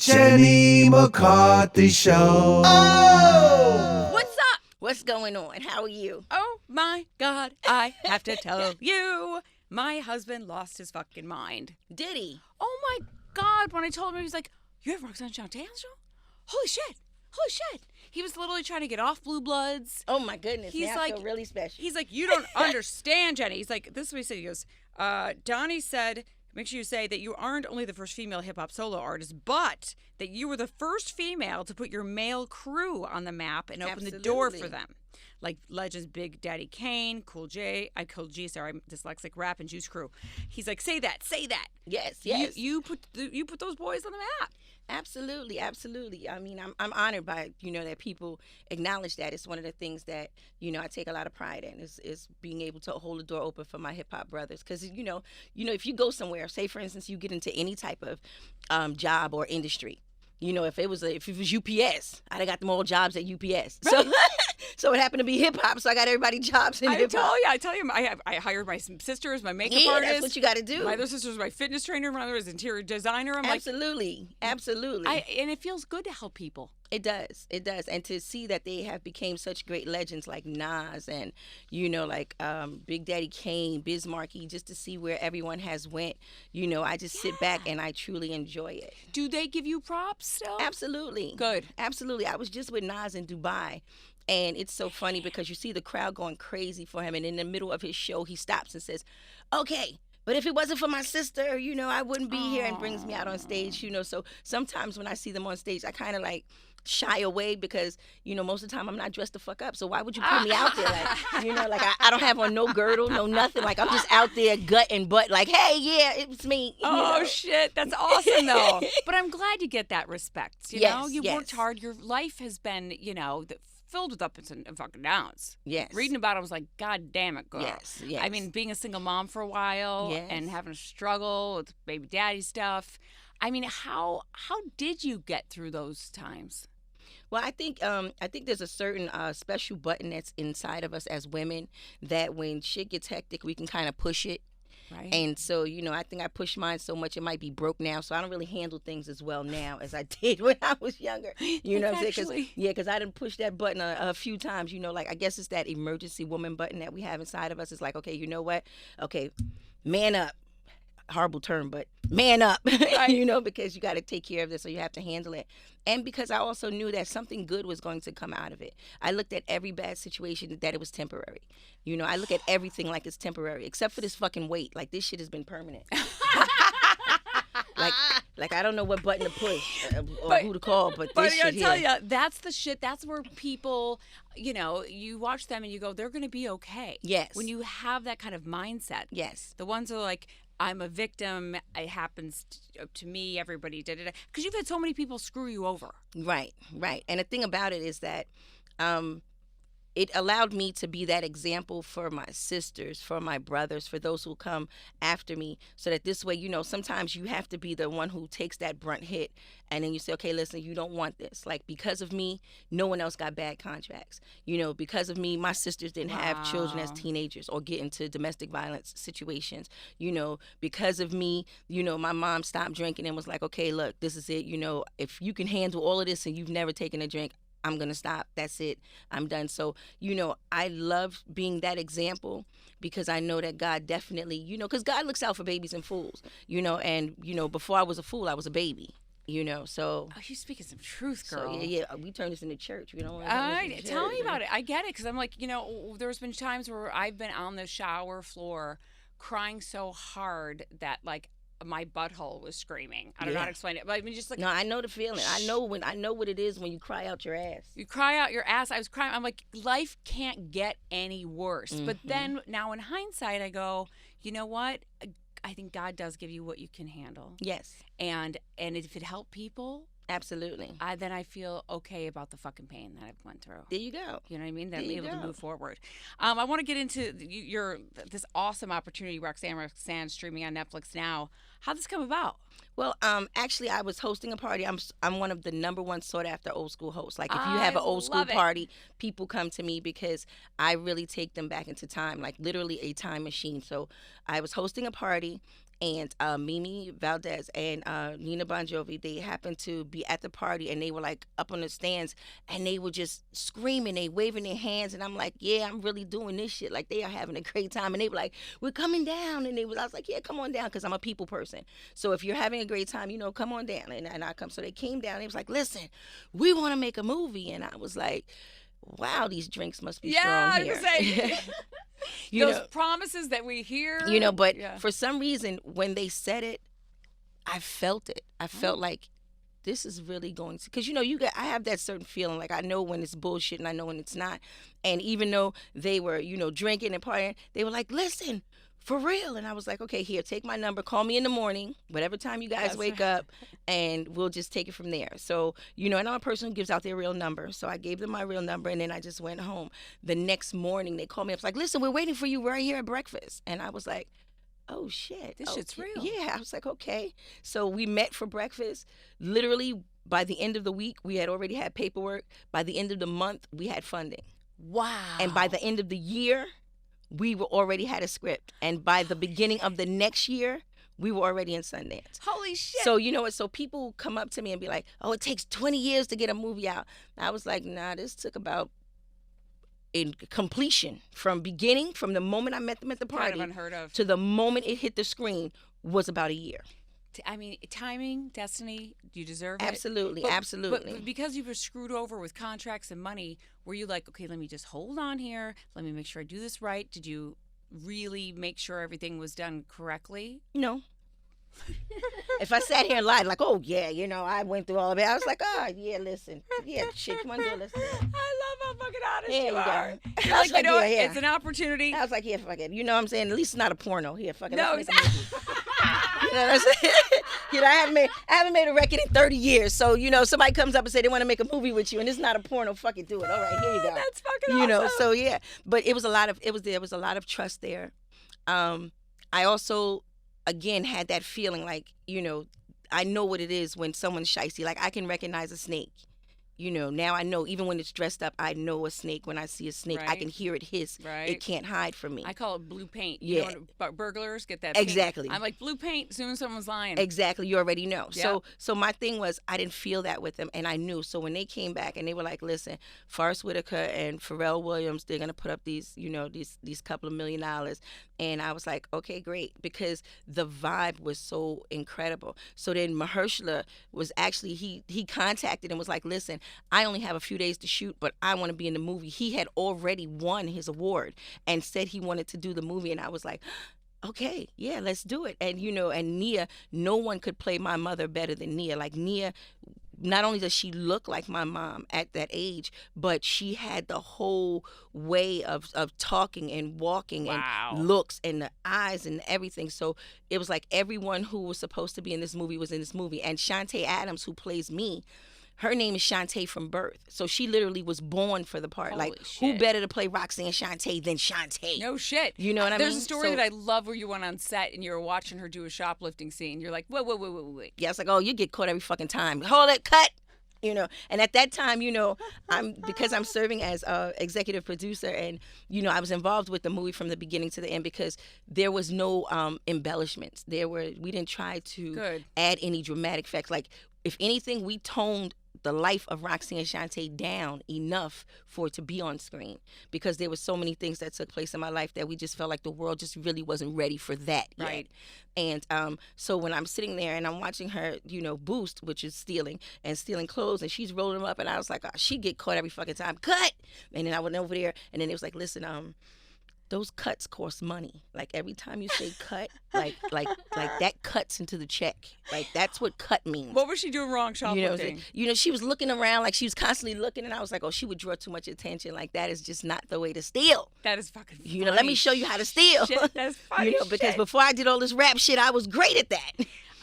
Jenny McCarthy Show. Oh! What's up? What's going on? How are you? Oh my God, I have to tell you, my husband lost his fucking mind. Did he? Oh my God, when I told him, he was like, you have Roxanne Shante on the show? Holy shit. Holy shit. He was literally trying to get off Blue Bloods. Oh my goodness. He's now like, I feel really special. He's like, you don't understand, Jenny. He's like, this is what he said. He goes, Donnie said, make sure you say that you aren't only the first female hip-hop solo artist, but that you were the first female to put your male crew on the map and open the door for them. Like legends Big Daddy Kane, Cool J, I'm dyslexic, Rap, and Juice Crew. He's like, say that. Yes. You put those boys on the map. Absolutely. I mean, I'm honored by, that people acknowledge that. It's one of the things that, I take a lot of pride in is being able to hold the door open for my hip hop brothers. Because, if you go somewhere, say, for instance, you get into any type of job or industry, if it was UPS, I'd have got them all jobs at UPS. Right. So it happened to be hip hop, so I got everybody jobs in hip hop. I tell you, I hired my sister as my makeup artist. That's what you got to do. My other sister was my fitness trainer. My other is interior designer. I'm Absolutely. and it feels good to help people. It does. And to see that they have become such great legends like Nas and, Big Daddy Kane, Biz Markie, just to see where everyone has went, I just sit back and I truly enjoy it. Do they give you props still? Absolutely. Good. Absolutely. I was just with Nas in Dubai. And it's so funny because you see the crowd going crazy for him. And in the middle of his show, he stops and says, okay, but if it wasn't for my sister, I wouldn't be here, and brings me out on stage, So sometimes when I see them on stage, I kind of shy away because, most of the time I'm not dressed the fuck up. So why would you put me out there? I don't have on no girdle, no nothing. I'm just out there gut and butt hey, yeah, it's me. Oh, shit. That's awesome, though. But I'm glad you get that respect. You know, you worked hard. Your life has been, filled with ups and fucking downs. Yes. Reading about it, I was like, God damn it, girl. Yes. I mean, being a single mom for a while and having to struggle with baby daddy stuff. I mean, how did you get through those times? Well, I think there's a certain special button that's inside of us as women that when shit gets hectic, we can kind of push it. Right. And so, I think I push mine so much it might be broke now. So I don't really handle things as well now as I did when I was younger. You know what I'm saying? Because I didn't push that button a few times. I guess it's that emergency woman button that we have inside of us. It's like, okay, you know what? Okay, man up. Horrible term, but man up, right. Because you got to take care of this, so you have to handle it. And because I also knew that something good was going to come out of it. I looked at every bad situation that it was temporary. I look at everything like it's temporary, except for this fucking weight. This shit has been permanent. I don't know what button to push or who to call, but this shit here. But I gotta tell you, that's the shit. That's where people, you watch them and you go, they're gonna be okay. Yes. When you have that kind of mindset. Yes. The ones who are like, I'm a victim. It happens to me. Everybody did it. Because you've had so many people screw you over. Right. And the thing about it is that it allowed me to be that example for my sisters, for my brothers, for those who come after me, so that this way, sometimes you have to be the one who takes that brunt hit, and then you say, okay, listen, you don't want this. Because of me, no one else got bad contracts. Because of me, my sisters didn't have children as teenagers or get into domestic violence situations. Because of me, my mom stopped drinking and was like, okay, look, this is it. If you can handle all of this and you've never taken a drink, I'm going to stop. That's it. I'm done. So, I love being that example because I know that God definitely, because God looks out for babies and fools, and, before I was a fool, I was a baby, so. Oh, you're speaking some truth, girl. So, yeah, we turn this into church. We don't want to tell me about it. I get it because I'm like, there's been times where I've been on the shower floor crying so hard that, my butthole was screaming. I don't know how to explain it, but I mean, just no, I know the feeling. I know what it is when you cry out your ass. You cry out your ass. I was crying. I'm like, life can't get any worse. Mm-hmm. But then now in hindsight, I go, you know what? I think God does give you what you can handle. Yes. And if it helped people. Absolutely. Then I feel okay about the fucking pain that I've went through. There you go. You know what I mean? That I'm able to move forward. I want to get into this awesome opportunity, Roxanne, streaming on Netflix now. How'd this come about? Well, actually, I was hosting a party. I'm one of the number one sought after old school hosts. If you have an old school party, people come to me because I really take them back into time, literally a time machine. So I was hosting a party, and Mimi Valdez and Nina Bon Jovi, they happened to be at the party, and they were like up on the stands, and they were just screaming, they waving their hands, and I'm like, yeah, I'm really doing this shit. Like, they are having a great time, and they were like, we're coming down, and I was like, yeah, come on down, because I'm a people person. So if you're having a great time, come on down, and I come. So they came down, and they was like, listen, we want to make a movie, and I was like, wow, these drinks must be strong here. Say, those promises that we hear. But for some reason, when they said it, I felt it. I felt like this is really going to, because I have that certain feeling, like I know when it's bullshit and I know when it's not. And even though they were, drinking and partying, they were like, listen, for real. And I was like, okay, here, take my number, call me in the morning, whatever time you guys wake up, and we'll just take it from there. So, and I'm a person who gives out their real number. So I gave them my real number, and then I just went home. The next morning, they called me up, like, listen, we're waiting for you right here at breakfast. And I was like, oh, shit. This shit's real. Yeah, I was like, okay. So we met for breakfast. Literally, by the end of the week, we had already had paperwork. By the end of the month, we had funding. Wow. And by the end of the year, we were already had a script, and by the beginning of the next year, we were already in Sundance. Holy shit! So so people come up to me and be like, "Oh, it takes 20 years to get a movie out." I was like, "Nah, this took about in completion from the moment I met them at the party, kind of unheard of, to the moment it hit the screen was about a year." I mean, timing, destiny, you deserve absolutely, it. Absolutely. But because you were screwed over with contracts and money, were you like, okay, let me just hold on here. Let me make sure I do this right. Did you really make sure everything was done correctly? No. If I sat here and lied, like, oh, yeah, I went through all of it, I was like, oh, yeah, listen. Yeah, shit, come on, do it. Listen. I love how fucking honest you are. Go. You're like, it's an opportunity. I was like, yeah, fuck it. You know what I'm saying? At least it's not a porno. Here, fuck it. No, let's make a movie. You know what I'm saying? I haven't made a record in 30 years. So, somebody comes up and say they want to make a movie with you, and it's not a porno, fucking do it. All right, here you go. That's fucking awesome. So yeah. But there was a lot of trust there. I also, again, had that feeling like, I know what it is when someone's shicey. Like, I can recognize a snake. Now I know, even when it's dressed up, I know a snake. When I see a snake, I can hear it hiss. Right. It can't hide from me. I call it blue paint. Yeah. Burglars get that exactly. paint. I'm like, blue paint, as soon as someone's lying. Exactly. You already know. Yep. So my thing was, I didn't feel that with them, and I knew. So when they came back and they were like, listen, Forrest Whitaker and Pharrell Williams, they're going to put up these couple of $1 million. And I was like, okay, great, because the vibe was so incredible. So then Mahershala was actually, he contacted and was like, listen, I only have a few days to shoot, but I want to be in the movie. He had already won his award and said he wanted to do the movie. And I was like, okay, yeah, let's do it. And, and Nia, no one could play my mother better than Nia. Like, Nia, not only does she look like my mom at that age, but she had the whole way of talking and walking and looks and the eyes and everything. So it was like everyone who was supposed to be in this movie was in this movie. And Shante Adams, who plays me, her name is Shante from birth. So she literally was born for the part. Holy like, shit. Who better to play Roxanne Shante than Shante? No shit. You know what I mean? There's a story that I love where you went on set and you were watching her do a shoplifting scene. You're like, wait. Yeah, it's like, oh, you get caught every fucking time. Hold it, cut. And at that time, because I'm serving as executive producer, and I was involved with the movie from the beginning to the end, because there was no embellishments. We didn't try to add any dramatic effects. Like, if anything, we toned the life of Roxanne Shante down enough for it to be on screen, because there were so many things that took place in my life that we just felt like the world just really wasn't ready for that yet. And so when I'm sitting there and I'm watching her, boost, which is stealing clothes, and she's rolling them up, and I was like, oh, she'd get caught every fucking time. Cut! And then I went over there, and then it was like, listen, those cuts cost money. Like, every time you say cut, like that cuts into the check. Like, that's what cut means. What was she doing wrong shoplifting? She was looking around, like she was constantly looking, and I was like, oh, she would draw too much attention. Like, that is just not the way to steal. That is fucking funny. Let me show you how to steal. Shit, that's funny because before I did all this rap shit, I was great at that.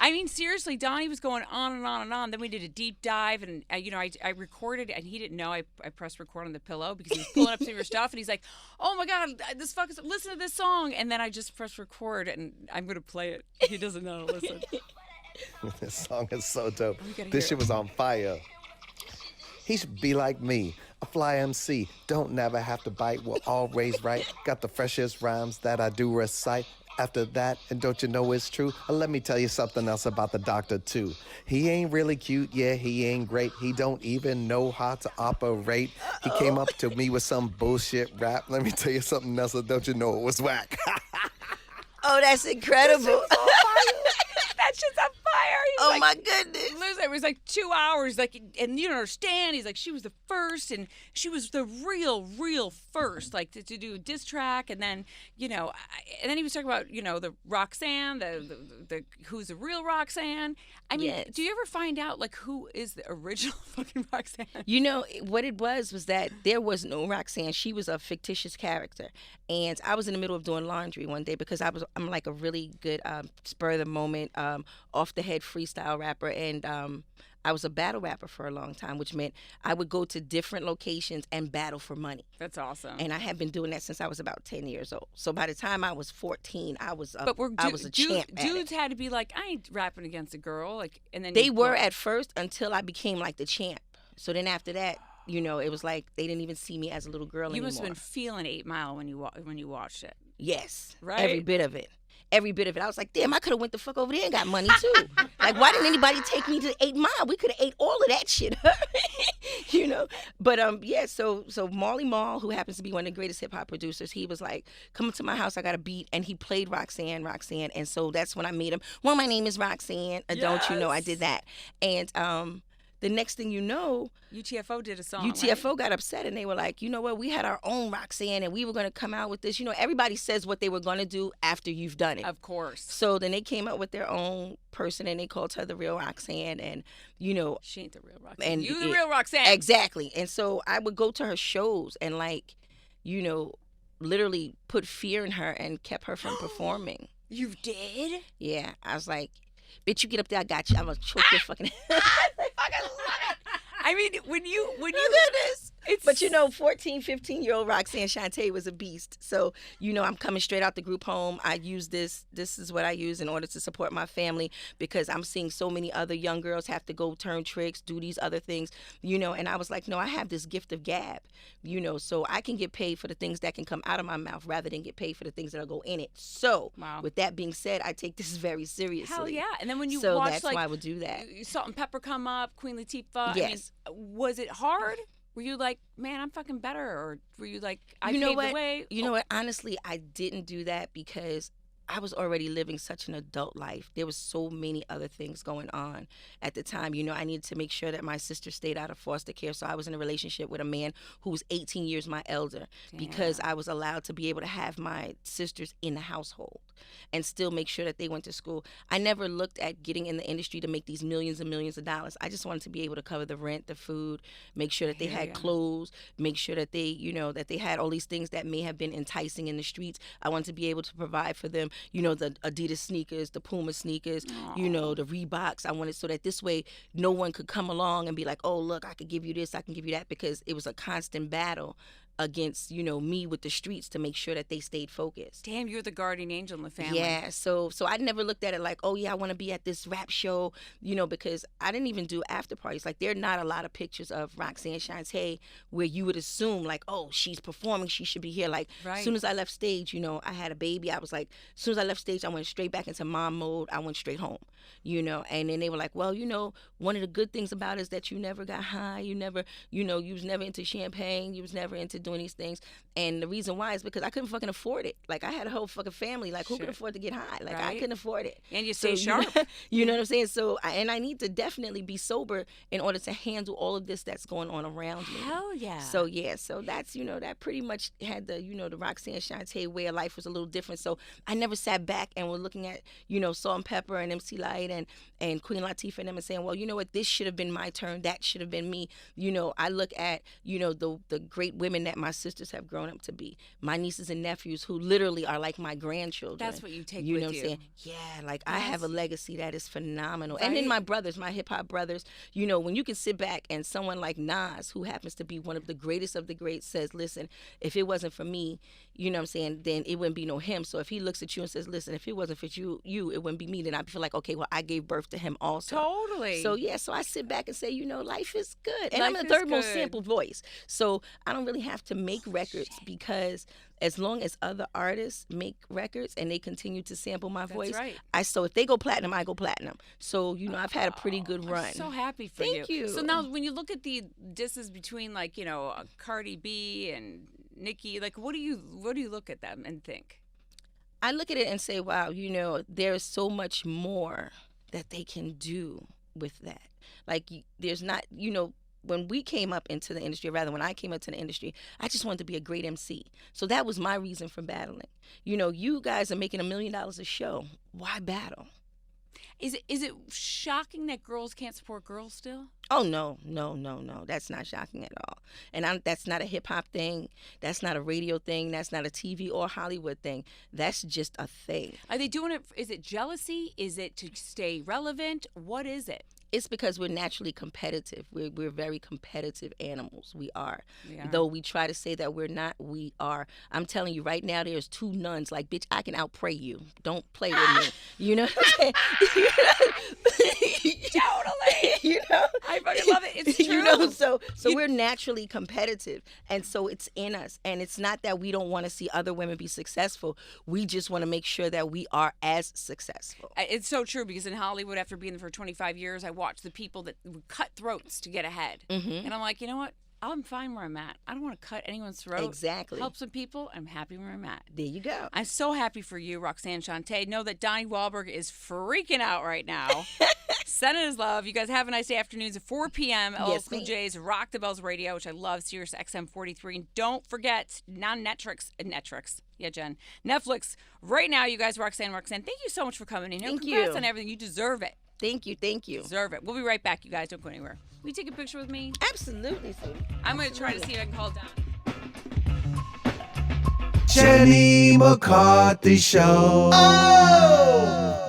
I mean, seriously, Donnie was going on and on and on. Then we did a deep dive, and I recorded, and he didn't know I pressed record on the pillow because he was pulling up some of your stuff, and he's like, "Oh my God, listen to this song!" And then I just pressed record, and I'm gonna play it. He doesn't know. Listen. This song is so dope. This shit was on fire. He should be like me, a fly MC. Don't never have to bite. We're all raised right. Got the freshest rhymes that I do recite. after that, and don't you know it's true? Let me tell you something else about the doctor, too. He ain't really cute, yeah, he ain't great. He don't even know how to operate. He came up to me with some bullshit rap. Let me tell you something else, and don't you know it was whack. Oh, that's incredible. That shit's on fire. He's Oh like, my goodness. It was like 2 hours, like, and you don't understand. He's like, she was the first, and she was the real first, like to do a diss track, and then and then he was talking about the Roxanne, the who's the real Roxanne. I mean, Yes. do you ever find out like who is the original fucking Roxanne? What it was that there was no Roxanne. She was a fictitious character, and I was in the middle of doing laundry one day because I'm like a really good spur of the moment, off the head freestyle rapper, and I was a battle rapper for a long time, which meant I would go to different locations and battle for money. That's awesome. And I had been doing that since I was about 10 years old. So by the time I was 14, I was a champ at dudes it. had to be like, I ain't rapping against a girl, like, and then They were at first until I became like the champ. So then after that, it was like they didn't even see me as a little girl anymore. You must have been feeling 8 Mile when you watched it. Yes, right. Every bit of it. I was like, damn, I could have went the fuck over there and got money too. Like, why didn't anybody take me to 8 Mile? We could have ate all of that shit. But so Marley Marl, who happens to be one of the greatest hip hop producers, he was like, come to my house, I got a beat, and he played Roxanne, and so that's when I made him. Well, my name is Roxanne. Don't you know I did that? And the next thing you know, UTFO did a song. UTFO got upset, and they were like, you know what? We had our own Roxanne, and we were going to come out with this. Everybody says what they were going to do after you've done it. Of course. So then they came up with their own person, and they called her the real Roxanne, and she ain't the real Roxanne. And you the real Roxanne. Exactly. And so I would go to her shows and literally put fear in her and kept her from performing. You did? Yeah. I was like, bitch, you get up there, I got you. I'm gonna choke your fucking I mean, when you goodness. But 14, 15-year-old Roxanne Shante was a beast. So, I'm coming straight out the group home. I use this. This is what I use in order to support my family because I'm seeing so many other young girls have to go turn tricks, do these other things, and I was like, no, I have this gift of gab, so I can get paid for the things that can come out of my mouth rather than get paid for the things that'll go in it. So, With that being said, I take this very seriously. Hell yeah. And then when you watch, that's why I would do that. Salt and Pepper come up, Queen Latifah. Yes. I mean, was it hard? Were you like, man, I'm fucking better? Or were you like, I paved the way? You know what? Honestly, I didn't do that because I was already living such an adult life. There was so many other things going on at the time. I needed to make sure that my sister stayed out of foster care. So I was in a relationship with a man who was 18 years my elder because I was allowed to be able to have my sisters in the household and still make sure that they went to school. I never looked at getting in the industry to make these millions and millions of dollars. I just wanted to be able to cover the rent, the food, make sure that they had clothes, make sure that they, that they had all these things that may have been enticing in the streets. I wanted to be able to provide for them, the Adidas sneakers, the Puma sneakers, the Reeboks. I wanted so that this way no one could come along and be like, oh, look, I could give you this, I can give you that, because it was a constant battle against, me with the streets to make sure that they stayed focused. Damn, you're the guardian angel in the family. Yeah, so I never looked at it like, oh yeah, I want to be at this rap show, because I didn't even do after parties. Like, there are not a lot of pictures of Roxanne Shante where you would assume like, oh, she's performing, she should be here. Like, as soon as I left stage, I had a baby. I was like, as soon as I left stage, I went straight back into mom mode. I went straight home, and then they were like, well, one of the good things about it is that you never got high. You never, you was never into champagne. You was never into doing these things. And the reason why is because I couldn't fucking afford it. Like, I had a whole fucking family. Like, who could afford to get high? Like, I couldn't afford it. And you stay sharp. You know what I'm saying? So, I need to definitely be sober in order to handle all of this that's going on around me. Hell yeah. So, so that's, that pretty much had the, the Roxanne Shante way of life was a little different. So, I never sat back and was looking at, Salt and Pepper and MC Lyte and Queen Latifah and them and saying, well, you know what, this should have been my turn. That should have been me. I look at, the great women that my sisters have grown up to be. My nieces and nephews who literally are like my grandchildren. That's what you take with you. Know what you. I'm saying? Yeah, like I have a legacy that is phenomenal. Right. And then my brothers, my hip hop brothers, when you can sit back and someone like Nas, who happens to be one of the greatest of the greats, says, listen, if it wasn't for me, you know what I'm saying, then it wouldn't be no him. So if he looks at you and says, listen, if it wasn't for you, it wouldn't be me, then I'd feel like, okay, well, I gave birth to him also. Totally. So so I sit back and say, life is good. And I'm a third most sampled voice. So I don't really have to make records because as long as other artists make records and they continue to sample my voice, right. So if they go platinum, I go platinum. So, I've had a pretty good run. I'm so happy for Thank you. So now when you look at the disses between like, Cardi B and Nicki, like what do you look at them and think? I look at it and say, wow, there's so much more that they can do with that. Like there's not, when we came up into the industry, or rather when I came up to the industry, I just wanted to be a great MC. So that was my reason for battling. You guys are making $1 million a show. Why battle? Is it shocking that girls can't support girls still? Oh, no. That's not shocking at all. And that's not a hip-hop thing. That's not a radio thing. That's not a TV or Hollywood thing. That's just a thing. Are they doing it? Is it jealousy? Is it to stay relevant? What is it? It's because we're naturally competitive. We're very competitive animals. We are. Yeah. Though we try to say that we're not, we are. I'm telling you right now, there's 2 nuns. Like, bitch, I can out-pray you. Don't play with me. You know what I'm saying? Totally. I fucking love it. It's true. So we're naturally competitive. And so it's in us. And it's not that we don't want to see other women be successful. We just want to make sure that we are as successful. It's so true because in Hollywood, after being there for 25 years, I watched the people that would cut throats to get ahead. Mm-hmm. And I'm like, you know what? I'm fine where I'm at. I don't want to cut anyone's throat. Exactly. Help some people. I'm happy where I'm at. There you go. I'm so happy for you, Roxanne Shante. Know that Donnie Wahlberg is freaking out right now. Sending his love. You guys have a nice day. Afternoons at 4 p.m. LL Yes, Cool ma'am. J's Rock the Bells Radio, which I love, SiriusXM 43. And don't forget, Netflix. Yeah, Jen. Netflix. Right now, you guys, Roxanne, thank you so much for coming in here. Thank Congrats you. on everything. You deserve it. Thank you. Deserve it. We'll be right back, you guys. Don't go anywhere. Will you take a picture with me? Absolutely, sweetie. I'm going to try to see if I can call down. Jenny McCarthy Show. Oh!